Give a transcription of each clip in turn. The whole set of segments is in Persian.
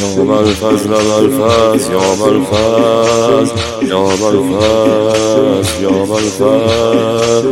یا بلفضل بلفضل یا بلفضل یا بلفضل یا بلفضل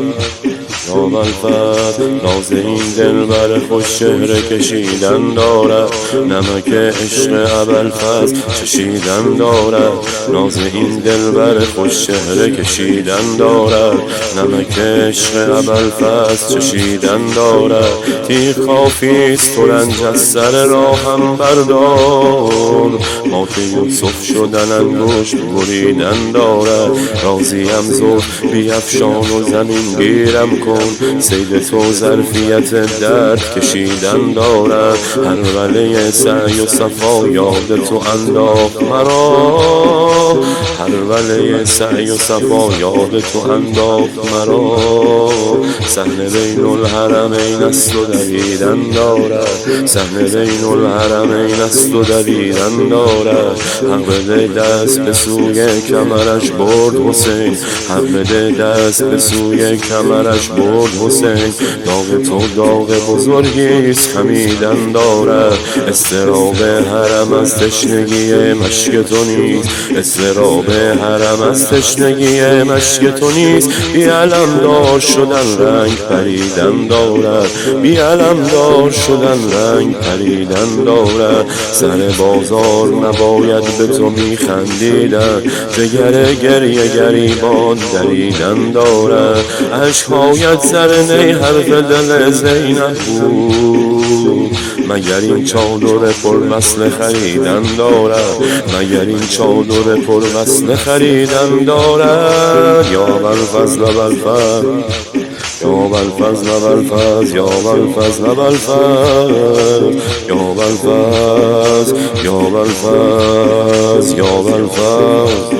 یا بلفضل ناز این دلبر خوش چهره کشیدن دارد، نمک عشق ابوالفضل چشیدن دارد. ناز این دلبر خوش چهره کشیدن دارد، نمک عشق ابوالفضل چشیدن دارد. تیغ کافیست ترنج از سر راهم بردار، مات یوسف شدن انگشت بریدن دارد. راضیم زلف بیفشان و زمین گیرم کن، صید تو ظرفیت درد کشیدن دارد. هر وله سعی و صفا یاد تو انداخت مرا، هر وله سعی و صفا یاد تو انداخت مرا. صحنه بین الحرمین است و دویدن دارد، صحنه بین الحرمین است و دویدن دارد. حق بده دست به سوی کمرش برد حسین، حق بده دست به سوی کمرش برد حسین. داغ تو داغ بزرگیست خمیدن دارد، اضطراب حرم از تشنگی مشک تو نیست، اضطراب حرم از تشنگی مشک تو نیست. بی علمدار شدن رنگ پریدن دارد، بی علمدار شدن رنگ پریدن دارد. سر بازار نباید به تو میخندیدن، جگر گریه گریبان دریدن دارد. عشقهایت سر نی حرف دل زینب بود، مگر این چادر پر وصل خریدن دارد، مگر این چادر پر وصل خریدن دارد. یا بلفضل بلفضل یا بلفضل بلفضل یا بلفضل بلفضل یا بلفضل یا بلفضل یا بلفضل.